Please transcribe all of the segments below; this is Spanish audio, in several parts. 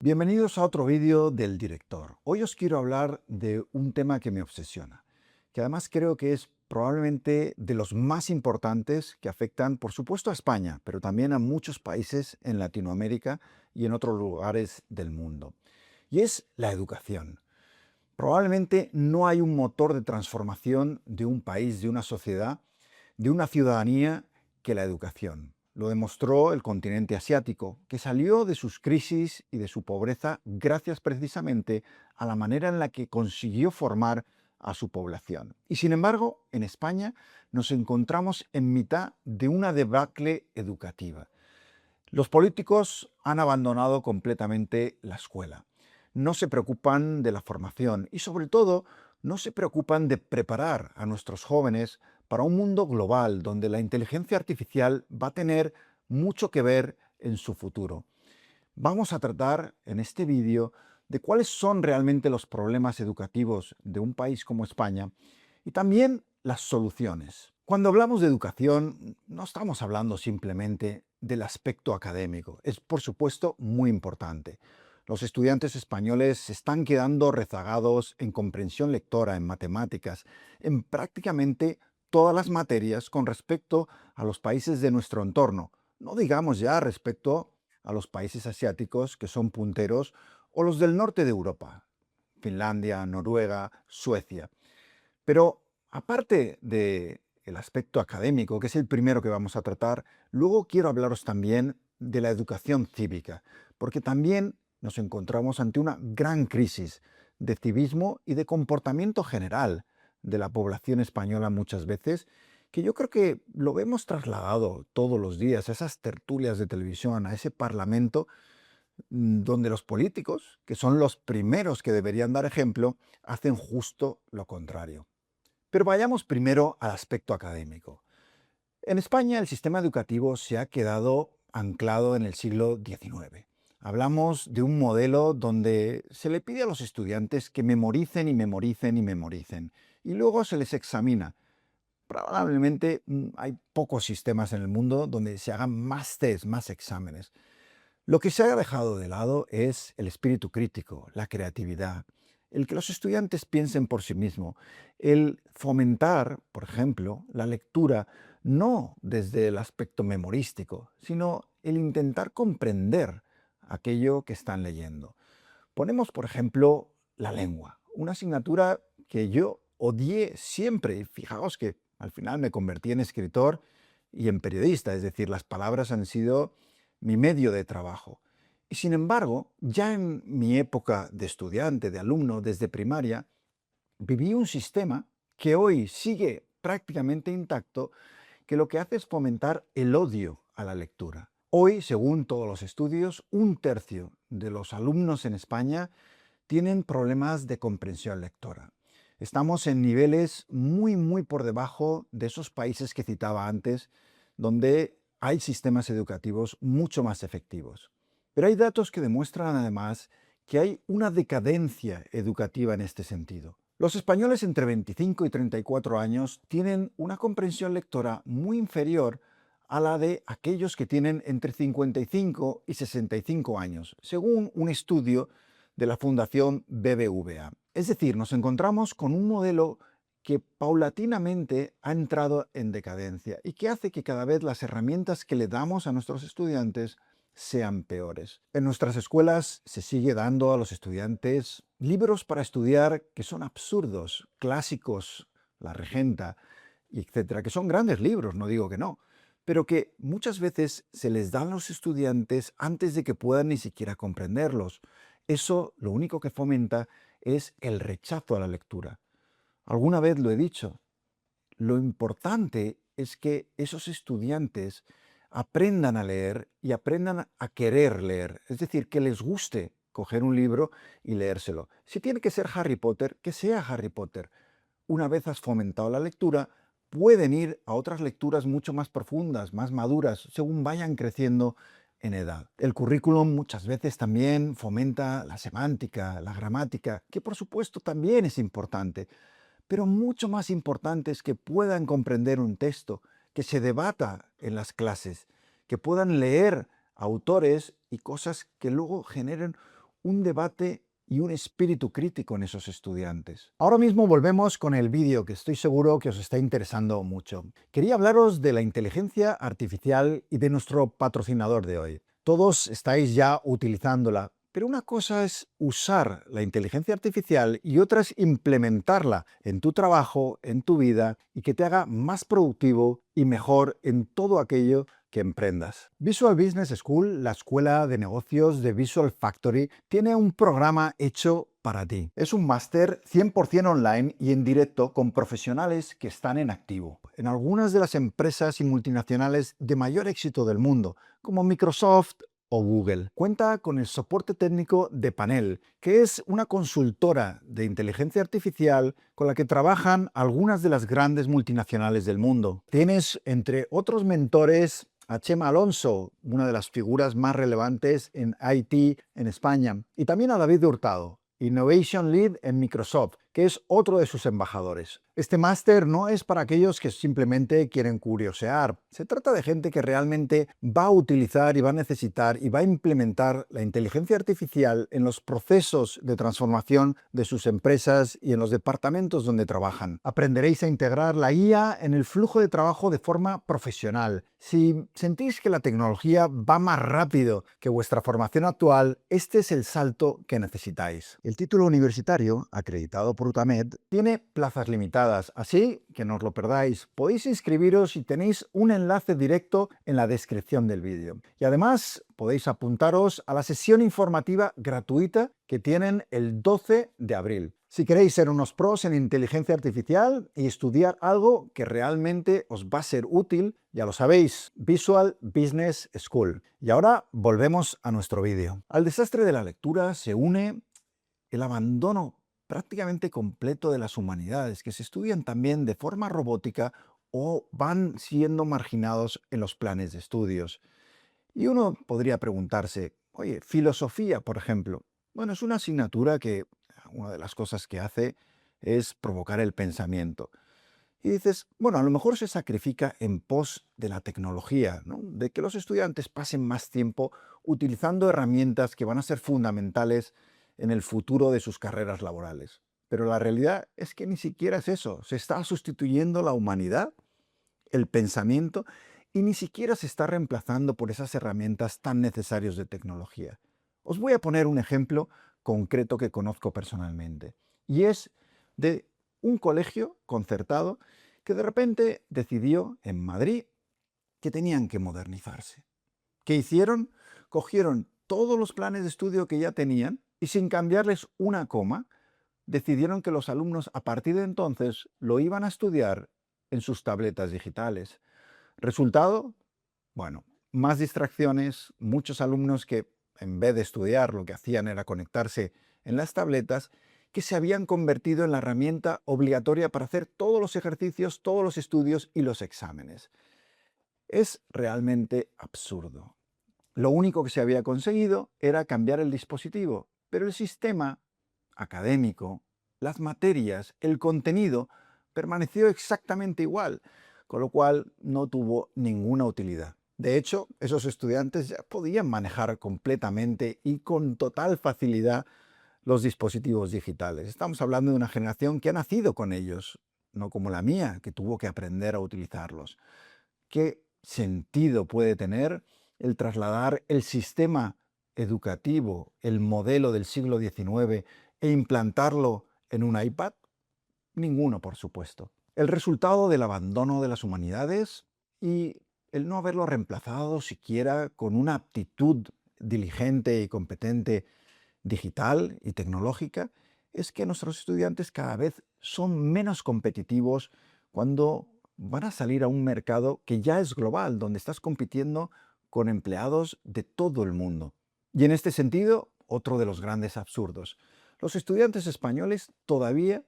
Bienvenidos a otro vídeo del director. Hoy os quiero hablar de un tema que me obsesiona, que además creo que es probablemente de los más importantes que afectan, por supuesto, a España, pero también a muchos países en Latinoamérica y en otros lugares del mundo. Y es la educación. Probablemente no hay un motor de transformación de un país, de una sociedad, de una ciudadanía que la educación. Lo demostró el continente asiático, que salió de sus crisis y de su pobreza gracias precisamente a la manera en la que consiguió formar a su población. Y sin embargo, en España nos encontramos en mitad de una debacle educativa. Los políticos han abandonado completamente la escuela. No se preocupan de la formación y sobre todo no se preocupan de preparar a nuestros jóvenes para un mundo global donde la inteligencia artificial va a tener mucho que ver en su futuro. Vamos a tratar en este vídeo de cuáles son realmente los problemas educativos de un país como España y también las soluciones. Cuando hablamos de educación, no estamos hablando simplemente del aspecto académico. Es, por supuesto, muy importante. Los estudiantes españoles se están quedando rezagados en comprensión lectora, en matemáticas, en prácticamente todas las materias con respecto a los países de nuestro entorno. No digamos ya respecto a los países asiáticos que son punteros o los del norte de Europa, Finlandia, Noruega, Suecia. Pero aparte del aspecto académico, que es el primero que vamos a tratar, luego quiero hablaros también de la educación cívica, porque también nos encontramos ante una gran crisis de civismo y de comportamiento general de la población española muchas veces, que yo creo que lo vemos trasladado todos los días a esas tertulias de televisión, a ese parlamento, donde los políticos, que son los primeros que deberían dar ejemplo, hacen justo lo contrario. Pero vayamos primero al aspecto académico. En España el sistema educativo se ha quedado anclado en el siglo XIX. Hablamos de un modelo donde se le pide a los estudiantes que memoricen y memoricen y memoricen, y luego se les examina. Probablemente hay pocos sistemas en el mundo donde se hagan más test, más exámenes. Lo que se ha dejado de lado es el espíritu crítico, la creatividad, el que los estudiantes piensen por sí mismos, el fomentar, por ejemplo, la lectura no desde el aspecto memorístico, sino el intentar comprender aquello que están leyendo. Ponemos, por ejemplo, la lengua, una asignatura que yo odié siempre, y fijaos que al final me convertí en escritor y en periodista, es decir, las palabras han sido mi medio de trabajo. Y sin embargo, ya en mi época de estudiante, de alumno, desde primaria, viví un sistema que hoy sigue prácticamente intacto, que lo que hace es fomentar el odio a la lectura. Hoy, según todos los estudios, un tercio de los alumnos en España tienen problemas de comprensión lectora. Estamos en niveles muy por debajo de esos países que citaba antes, donde hay sistemas educativos mucho más efectivos. Pero hay datos que demuestran además que hay una decadencia educativa en este sentido. Los españoles entre 25 y 34 años tienen una comprensión lectora muy inferior a la de aquellos que tienen entre 55 y 65 años, según un estudio de la Fundación BBVA. Es decir, nos encontramos con un modelo que paulatinamente ha entrado en decadencia y que hace que cada vez las herramientas que le damos a nuestros estudiantes sean peores. En nuestras escuelas se sigue dando a los estudiantes libros para estudiar que son absurdos, clásicos, La Regenta, etcétera, que son grandes libros, no digo que no, pero que muchas veces se les dan a los estudiantes antes de que puedan ni siquiera comprenderlos. Eso lo único que fomenta es el rechazo a la lectura. Alguna vez lo he dicho, lo importante es que esos estudiantes aprendan a leer y aprendan a querer leer, es decir, que les guste coger un libro y leérselo. Si tiene que ser Harry Potter, que sea Harry Potter. Una vez has fomentado la lectura, pueden ir a otras lecturas mucho más profundas, más maduras, según vayan creciendo en edad. El currículum muchas veces también fomenta la semántica, la gramática, que por supuesto también es importante, pero mucho más importante es que puedan comprender un texto, que se debata en las clases, que puedan leer autores y cosas que luego generen un debate y un espíritu crítico en esos estudiantes. Ahora mismo volvemos con el vídeo que estoy seguro que os está interesando mucho. Quería hablaros de la inteligencia artificial y de nuestro patrocinador de hoy. Todos estáis ya utilizándola, pero una cosa es usar la inteligencia artificial y otra es implementarla en tu trabajo, en tu vida y que te haga más productivo y mejor en todo aquello que emprendas. Visual Business School, la escuela de negocios de Visual Factory, tiene un programa hecho para ti. Es un máster 100% online y en directo con profesionales que están en activo en algunas de las empresas y multinacionales de mayor éxito del mundo, como Microsoft o Google. Cuenta con el soporte técnico de Panel, que es una consultora de inteligencia artificial con la que trabajan algunas de las grandes multinacionales del mundo. Tienes, entre otros mentores, a Chema Alonso, una de las figuras más relevantes en IT en España, y también a David Hurtado, Innovation Lead en Microsoft, que es otro de sus embajadores. Este máster no es para aquellos que simplemente quieren curiosear. Se trata de gente que realmente va a utilizar y va a necesitar y va a implementar la inteligencia artificial en los procesos de transformación de sus empresas y en los departamentos donde trabajan. Aprenderéis a integrar la IA en el flujo de trabajo de forma profesional. Si sentís que la tecnología va más rápido que vuestra formación actual, este es el salto que necesitáis. El título universitario, acreditado por UTAMED, tiene plazas limitadas, así que no os lo perdáis. Podéis inscribiros y tenéis un enlace directo en la descripción del vídeo. Y además podéis apuntaros a la sesión informativa gratuita que tienen el 12 de abril. Si queréis ser unos pros en inteligencia artificial y estudiar algo que realmente os va a ser útil, ya lo sabéis, Visual Business School. Y ahora volvemos a nuestro vídeo. Al desastre de la lectura se une el abandono prácticamente completo de las humanidades, que se estudian también de forma robótica o van siendo marginados en los planes de estudios. Y uno podría preguntarse, oye, filosofía, por ejemplo. Bueno, es una asignatura que una de las cosas que hace es provocar el pensamiento. Y dices, bueno, a lo mejor se sacrifica en pos de la tecnología, ¿no? De que los estudiantes pasen más tiempo utilizando herramientas que van a ser fundamentales en el futuro de sus carreras laborales. Pero la realidad es que ni siquiera es eso. Se está sustituyendo la humanidad, el pensamiento, y ni siquiera se está reemplazando por esas herramientas tan necesarias de tecnología. Os voy a poner un ejemplo concreto que conozco personalmente, y es de un colegio concertado que de repente decidió en Madrid que tenían que modernizarse. ¿Qué hicieron? Cogieron todos los planes de estudio que ya tenían y sin cambiarles una coma, decidieron que los alumnos a partir de entonces lo iban a estudiar en sus tabletas digitales. Resultado, bueno, más distracciones, muchos alumnos que en vez de estudiar lo que hacían era conectarse en las tabletas, que se habían convertido en la herramienta obligatoria para hacer todos los ejercicios, todos los estudios y los exámenes. Es realmente absurdo. Lo único que se había conseguido era cambiar el dispositivo, pero el sistema académico, las materias, el contenido, permaneció exactamente igual, con lo cual no tuvo ninguna utilidad. De hecho, esos estudiantes ya podían manejar completamente y con total facilidad los dispositivos digitales. Estamos hablando de una generación que ha nacido con ellos, no como la mía, que tuvo que aprender a utilizarlos. ¿Qué sentido puede tener el trasladar el sistema educativo, el modelo del siglo XIX, e implantarlo en un iPad? Ninguno, por supuesto. El resultado del abandono de las humanidades y el no haberlo reemplazado siquiera con una aptitud diligente y competente digital y tecnológica es que nuestros estudiantes cada vez son menos competitivos cuando van a salir a un mercado que ya es global, donde estás compitiendo con empleados de todo el mundo. Y en este sentido, otro de los grandes absurdos. Los estudiantes españoles todavía,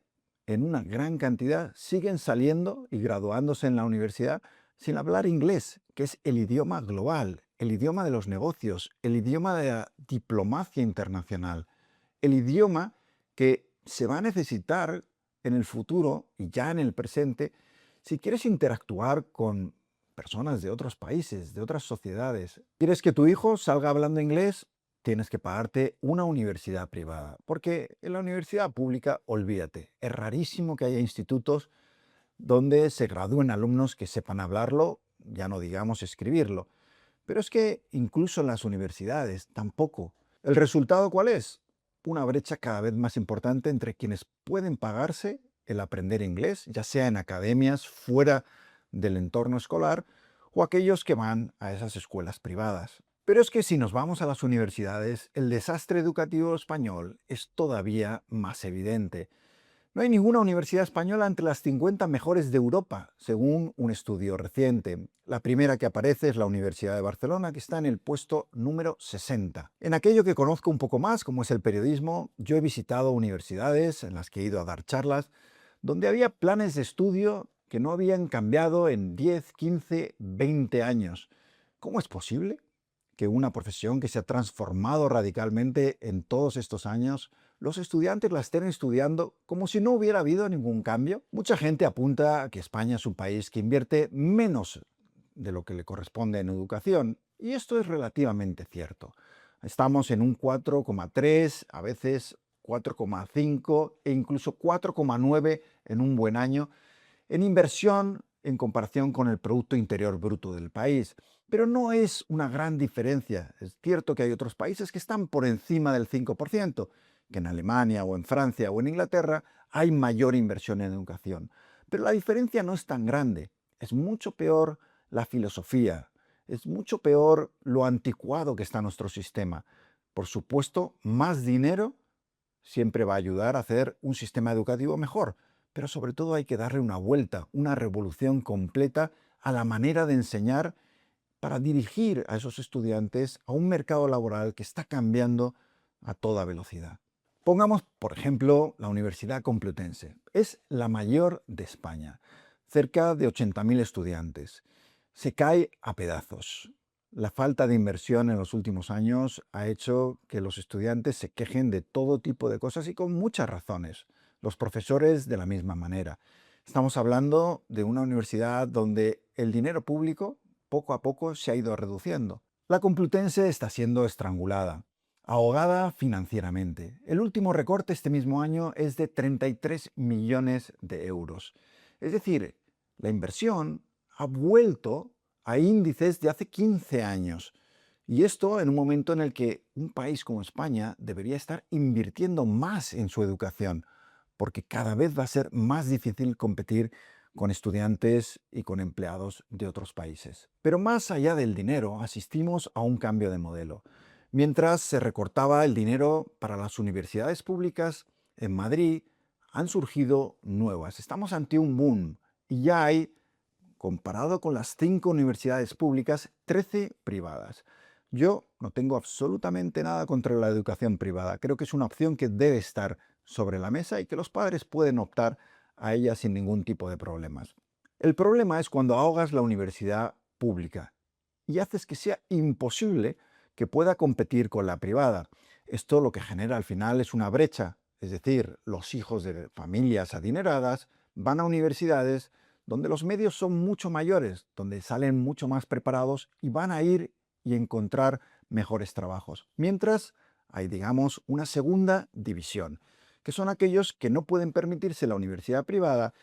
en una gran cantidad, siguen saliendo y graduándose en la universidad sin hablar inglés, que es el idioma global, el idioma de los negocios, el idioma de la diplomacia internacional, el idioma que se va a necesitar en el futuro y ya en el presente si quieres interactuar con personas de otros países, de otras sociedades. ¿Quieres que tu hijo salga hablando inglés? tienes que pagarte una universidad privada, porque en la universidad pública, olvídate, es rarísimo que haya institutos donde se gradúen alumnos que sepan hablarlo, ya no digamos escribirlo. Pero es que incluso en las universidades tampoco. ¿El resultado cuál es? Una brecha cada vez más importante entre quienes pueden pagarse el aprender inglés, ya sea en academias fuera del entorno escolar, o aquellos que van a esas escuelas privadas. Pero es que si nos vamos a las universidades, el desastre educativo español es todavía más evidente. No hay ninguna universidad española entre las 50 mejores de Europa, según un estudio reciente. La primera que aparece es la Universidad de Barcelona, que está en el puesto número 60. En aquello que conozco un poco más, como es el periodismo, yo he visitado universidades en las que he ido a dar charlas, donde había planes de estudio que no habían cambiado en 10, 15, 20 años. ¿Cómo es posible que una profesión que se ha transformado radicalmente en todos estos años, los estudiantes la estén estudiando como si no hubiera habido ningún cambio? Mucha gente apunta a que España es un país que invierte menos de lo que le corresponde en educación, y esto es relativamente cierto. Estamos en un 4,3, a veces 4,5 e incluso 4,9 en un buen año en inversión en comparación con el Producto Interior Bruto del país. Pero no es una gran diferencia. Es cierto que hay otros países que están por encima del 5%, que en Alemania o en Francia o en Inglaterra hay mayor inversión en educación. Pero la diferencia no es tan grande. Es mucho peor la filosofía, es mucho peor lo anticuado que está nuestro sistema. Por supuesto, más dinero siempre va a ayudar a hacer un sistema educativo mejor, pero sobre todo hay que darle una vuelta, una revolución completa a la manera de enseñar para dirigir a esos estudiantes a un mercado laboral que está cambiando a toda velocidad. Pongamos, por ejemplo, la Universidad Complutense. Es la mayor de España, cerca de 80.000 estudiantes. Se cae a pedazos. La falta de inversión en los últimos años ha hecho que los estudiantes se quejen de todo tipo de cosas y con muchas razones. Los profesores de la misma manera. Estamos hablando de una universidad donde el dinero público poco a poco se ha ido reduciendo. La Complutense está siendo estrangulada, ahogada financieramente. El último recorte este mismo año es de 33 millones de euros. Es decir, la inversión ha vuelto a índices de hace 15 años. Y esto en un momento en el que un país como España debería estar invirtiendo más en su educación, porque cada vez va a ser más difícil competir con estudiantes y con empleados de otros países. Pero más allá del dinero, asistimos a un cambio de modelo. Mientras se recortaba el dinero para las universidades públicas, en Madrid han surgido nuevas. Estamos ante un boom y ya hay, comparado con las 5 universidades públicas, 13 privadas. Yo no tengo absolutamente nada contra la educación privada. Creo que es una opción que debe estar sobre la mesa y que los padres pueden optar a ella sin ningún tipo de problemas. El problema es cuando ahogas la universidad pública y haces que sea imposible que pueda competir con la privada. Esto lo que genera al final es una brecha, es decir, los hijos de familias adineradas van a universidades donde los medios son mucho mayores, donde salen mucho más preparados y van a ir y encontrar mejores trabajos. Mientras hay, digamos, una segunda división, que son aquellos que no pueden permitirse la universidad privada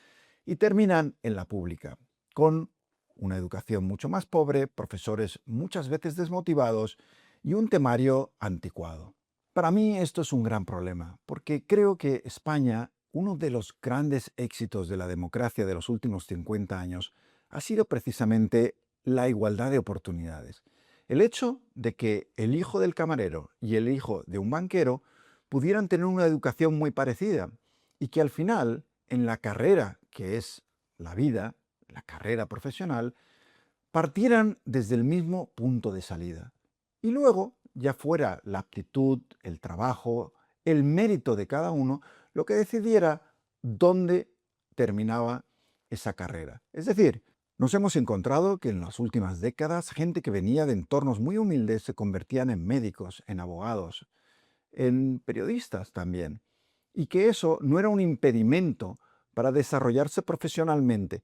y terminan en la pública, con una educación mucho más pobre, profesores muchas veces desmotivados y un temario anticuado. Para mí esto es un gran problema, porque creo que España, uno de los grandes éxitos de la democracia de los últimos 50 años, ha sido precisamente la igualdad de oportunidades. El hecho de que el hijo del camarero y el hijo de un banquero pudieran tener una educación muy parecida y que al final, en la carrera que es la vida, la carrera profesional, partieran desde el mismo punto de salida. Y luego, ya fuera la aptitud, el trabajo, el mérito de cada uno, lo que decidiera dónde terminaba esa carrera. Es decir, nos hemos encontrado que en las últimas décadas gente que venía de entornos muy humildes se convertían en médicos, en abogados, en periodistas también, y que eso no era un impedimento para desarrollarse profesionalmente.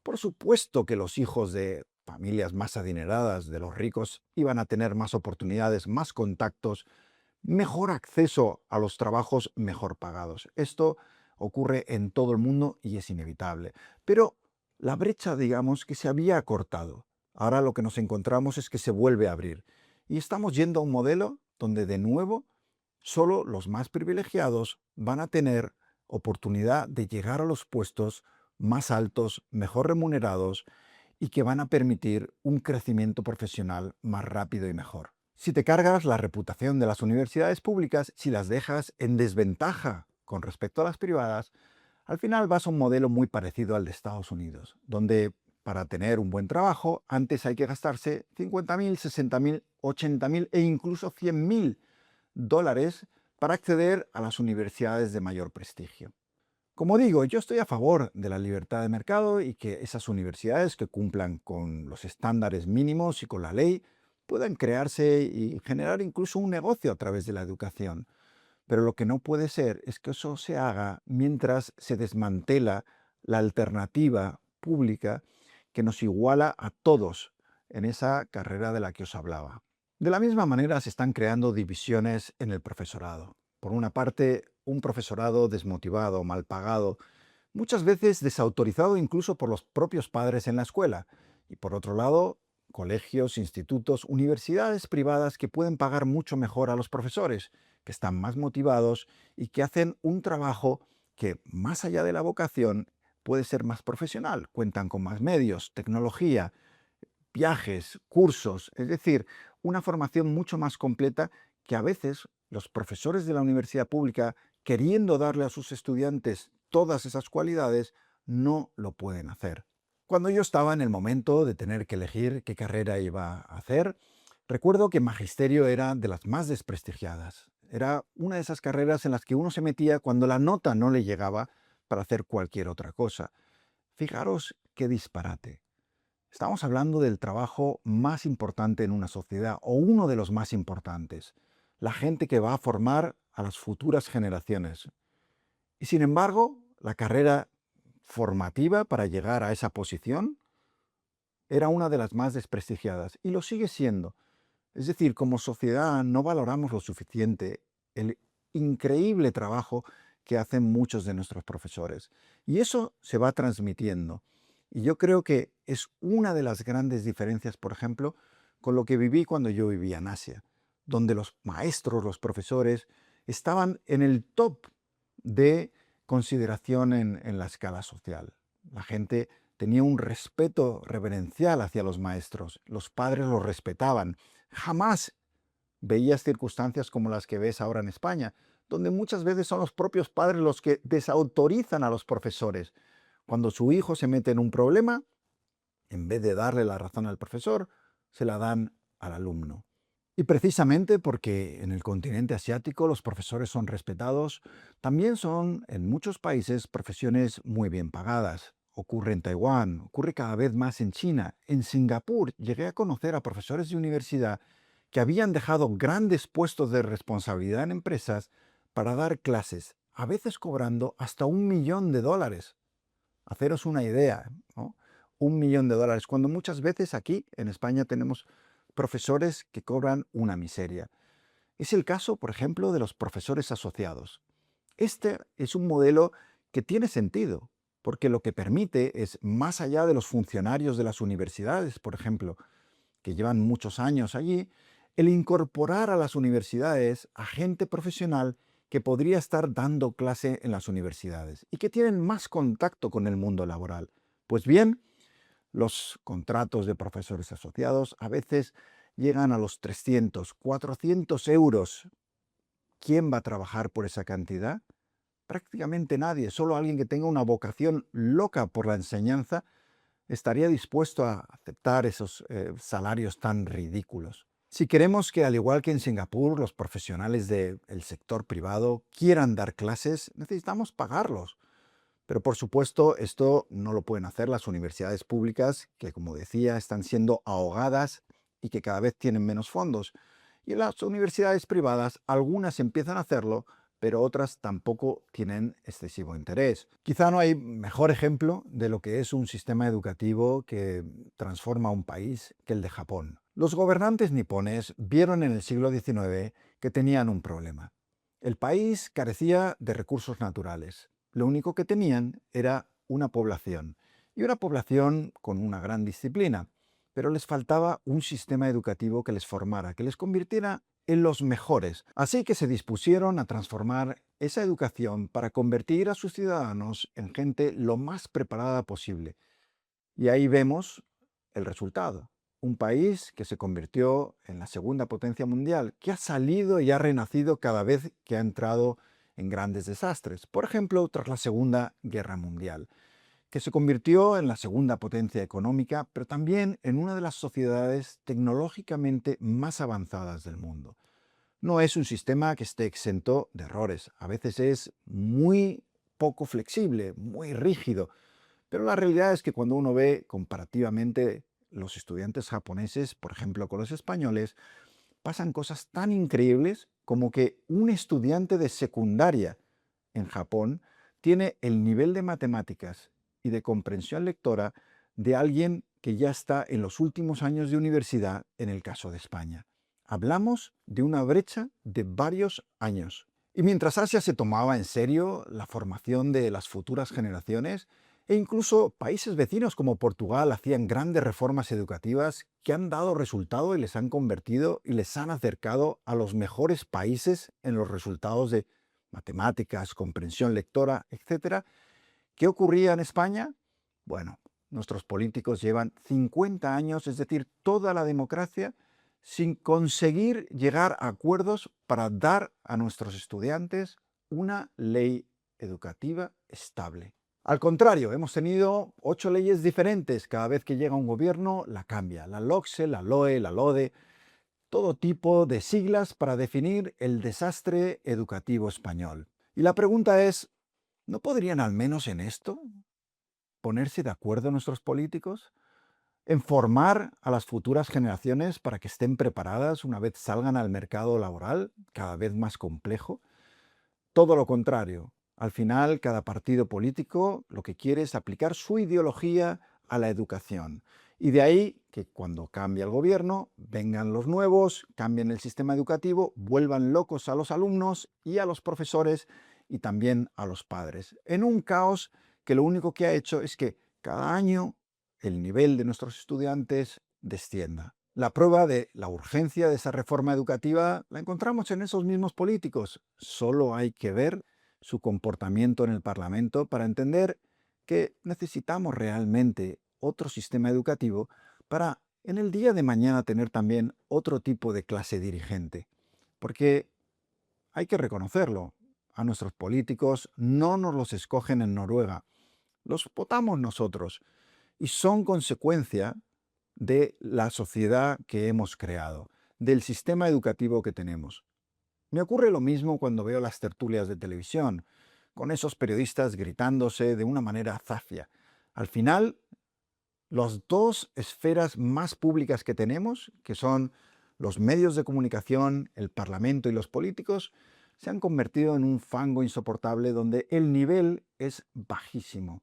Por supuesto que los hijos de familias más adineradas de los ricos iban a tener más oportunidades, más contactos, mejor acceso a los trabajos mejor pagados. Esto ocurre en todo el mundo y es inevitable. Pero la brecha, digamos, que se había acortado. Ahora lo que nos encontramos es que se vuelve a abrir. Y estamos yendo a un modelo donde de nuevo solo los más privilegiados van a tener oportunidad de llegar a los puestos más altos, mejor remunerados y que van a permitir un crecimiento profesional más rápido y mejor. Si te cargas la reputación de las universidades públicas, si las dejas en desventaja con respecto a las privadas, al final vas a un modelo muy parecido al de Estados Unidos, donde para tener un buen trabajo antes hay que gastarse 50.000, 60.000, 80.000 e incluso 100.000 dólares para acceder a las universidades de mayor prestigio. Como digo, yo estoy a favor de la libertad de mercado y que esas universidades que cumplan con los estándares mínimos y con la ley puedan crearse y generar incluso un negocio a través de la educación. Pero lo que no puede ser es que eso se haga mientras se desmantela la alternativa pública que nos iguala a todos en esa carrera de la que os hablaba. De la misma manera se están creando divisiones en el profesorado. Por una parte, un profesorado desmotivado, mal pagado, muchas veces desautorizado incluso por los propios padres en la escuela. Y por otro lado, colegios, institutos, universidades privadas que pueden pagar mucho mejor a los profesores, que están más motivados y que hacen un trabajo que, más allá de la vocación, puede ser más profesional. Cuentan con más medios, tecnología, viajes, cursos, es decir, una formación mucho más completa que a veces los profesores de la universidad pública, queriendo darle a sus estudiantes todas esas cualidades, no lo pueden hacer. Cuando yo estaba en el momento de tener que elegir qué carrera iba a hacer, recuerdo que magisterio era de las más desprestigiadas. Era una de esas carreras en las que uno se metía cuando la nota no le llegaba para hacer cualquier otra cosa. Fijaros qué disparate. Estamos hablando del trabajo más importante en una sociedad, o uno de los más importantes, la gente que va a formar a las futuras generaciones. Y sin embargo, la carrera formativa para llegar a esa posición era una de las más desprestigiadas, y lo sigue siendo. Es decir, como sociedad no valoramos lo suficiente el increíble trabajo que hacen muchos de nuestros profesores. Y eso se va transmitiendo. Y yo creo que es una de las grandes diferencias, por ejemplo, con lo que viví cuando yo vivía en Asia, donde los maestros, los profesores, estaban en el top de consideración en la escala social. La gente tenía un respeto reverencial hacia los maestros, los padres los respetaban. Jamás veías circunstancias como las que ves ahora en España, donde muchas veces son los propios padres los que desautorizan a los profesores. Cuando su hijo se mete en un problema, en vez de darle la razón al profesor, se la dan al alumno. Y precisamente porque en el continente asiático los profesores son respetados, también son en muchos países profesiones muy bien pagadas. Ocurre en Taiwán, ocurre cada vez más en China. En Singapur llegué a conocer a profesores de universidad que habían dejado grandes puestos de responsabilidad en empresas para dar clases, a veces cobrando hasta $1.000.000. Haceros una idea, ¿no? $1.000.000, cuando muchas veces aquí en España tenemos profesores que cobran una miseria. Es el caso, por ejemplo, de los profesores asociados. Este es un modelo que tiene sentido, porque lo que permite es, más allá de los funcionarios de las universidades, por ejemplo, que llevan muchos años allí, el incorporar a las universidades a gente profesional que podría estar dando clase en las universidades y que tienen más contacto con el mundo laboral. Pues bien, los contratos de profesores asociados a veces llegan a los 300, 400 euros. ¿Quién va a trabajar por esa cantidad? Prácticamente nadie. Solo alguien que tenga una vocación loca por la enseñanza estaría dispuesto a aceptar esos salarios tan ridículos. Si queremos que, al igual que en Singapur, los profesionales del sector privado quieran dar clases, necesitamos pagarlos. Pero por supuesto, esto no lo pueden hacer las universidades públicas, que como decía, están siendo ahogadas y que cada vez tienen menos fondos. Y las universidades privadas, algunas empiezan a hacerlo, pero otras tampoco tienen excesivo interés. Quizá no hay mejor ejemplo de lo que es un sistema educativo que transforma un país que el de Japón. Los gobernantes nipones vieron en el siglo XIX que tenían un problema. El país carecía de recursos naturales. Lo único que tenían era una población, y una población con una gran disciplina, pero les faltaba un sistema educativo que les formara, que les convirtiera en los mejores. Así que se dispusieron a transformar esa educación para convertir a sus ciudadanos en gente lo más preparada posible. Y ahí vemos el resultado. Un país que se convirtió en la segunda potencia mundial, que ha salido y ha renacido cada vez que ha entrado en grandes desastres. Por ejemplo, tras la Segunda Guerra Mundial, que se convirtió en la segunda potencia económica, pero también en una de las sociedades tecnológicamente más avanzadas del mundo. No es un sistema que esté exento de errores. A veces es muy poco flexible, muy rígido. Pero la realidad es que cuando uno ve comparativamente los estudiantes japoneses, por ejemplo, con los españoles, pasan cosas tan increíbles como que un estudiante de secundaria en Japón tiene el nivel de matemáticas y de comprensión lectora de alguien que ya está en los últimos años de universidad en el caso de España. Hablamos de una brecha de varios años. Y mientras Asia se tomaba en serio la formación de las futuras generaciones, e incluso países vecinos como Portugal hacían grandes reformas educativas que han dado resultado y les han convertido y les han acercado a los mejores países en los resultados de matemáticas, comprensión lectora, etcétera. ¿Qué ocurría en España? Bueno, nuestros políticos llevan 50 años, es decir, toda la democracia, sin conseguir llegar a acuerdos para dar a nuestros estudiantes una ley educativa estable. Al contrario, hemos tenido 8 leyes diferentes. Cada vez que llega un gobierno, la cambia. La LOCSE, la LOE, la LODE, todo tipo de siglas para definir el desastre educativo español. Y la pregunta es, ¿no podrían al menos en esto ponerse de acuerdo nuestros políticos? ¿En formar a las futuras generaciones para que estén preparadas una vez salgan al mercado laboral, cada vez más complejo? Todo lo contrario. Al final, cada partido político lo que quiere es aplicar su ideología a la educación. Y de ahí que cuando cambia el gobierno, vengan los nuevos, cambien el sistema educativo, vuelvan locos a los alumnos y a los profesores y también a los padres. En un caos que lo único que ha hecho es que cada año el nivel de nuestros estudiantes descienda. La prueba de la urgencia de esa reforma educativa la encontramos en esos mismos políticos. Solo hay que ver su comportamiento en el Parlamento para entender que necesitamos realmente otro sistema educativo para en el día de mañana tener también otro tipo de clase dirigente. Porque hay que reconocerlo, a nuestros políticos no nos los escogen en Noruega, los votamos nosotros y son consecuencia de la sociedad que hemos creado, del sistema educativo que tenemos. Me ocurre lo mismo cuando veo las tertulias de televisión, con esos periodistas gritándose de una manera zafia. Al final, las dos esferas más públicas que tenemos, que son los medios de comunicación, el Parlamento y los políticos, se han convertido en un fango insoportable donde el nivel es bajísimo.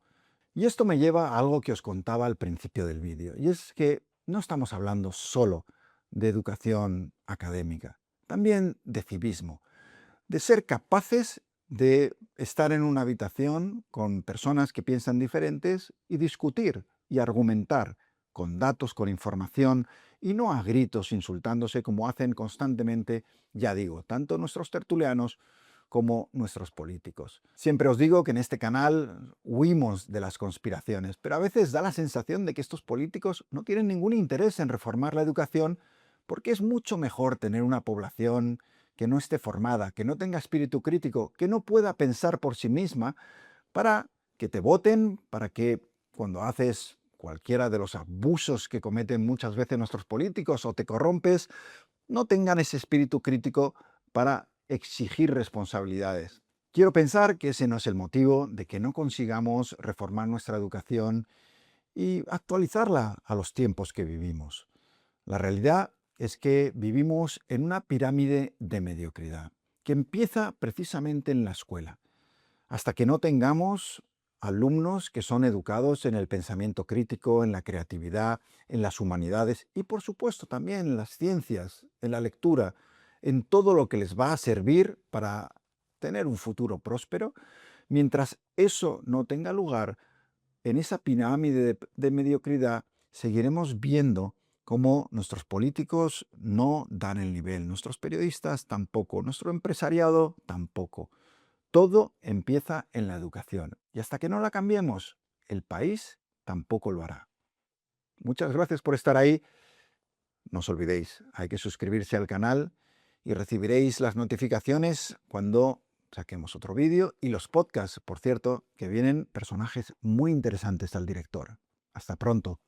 Y esto me lleva a algo que os contaba al principio del vídeo, y es que no estamos hablando solo de educación académica, también de civismo, de ser capaces de estar en una habitación con personas que piensan diferentes y discutir y argumentar con datos, con información y no a gritos insultándose como hacen constantemente, ya digo, tanto nuestros tertulianos como nuestros políticos. Siempre os digo que en este canal huimos de las conspiraciones, pero a veces da la sensación de que estos políticos no tienen ningún interés en reformar la educación porque es mucho mejor tener una población que no esté formada, que no tenga espíritu crítico, que no pueda pensar por sí misma, para que te voten, para que cuando haces cualquiera de los abusos que cometen muchas veces nuestros políticos o te corrompes, no tengan ese espíritu crítico para exigir responsabilidades. Quiero pensar que ese no es el motivo de que no consigamos reformar nuestra educación y actualizarla a los tiempos que vivimos. La realidad es que vivimos en una pirámide de mediocridad. que empieza precisamente en la escuela. Hasta que no tengamos alumnos que son educados en el pensamiento crítico, en la creatividad, en las humanidades y por supuesto también en las ciencias, en la lectura, en todo lo que les va a servir para tener un futuro próspero, mientras eso no tenga lugar, en esa pirámide de mediocridad seguiremos viendo cómo nuestros políticos no dan el nivel, nuestros periodistas tampoco, nuestro empresariado tampoco. Todo empieza en la educación y hasta que no la cambiemos, el país tampoco lo hará. Muchas gracias por estar ahí. No os olvidéis, hay que suscribirse al canal y recibiréis las notificaciones cuando saquemos otro vídeo y los podcasts, por cierto, que vienen personajes muy interesantes al director. Hasta pronto.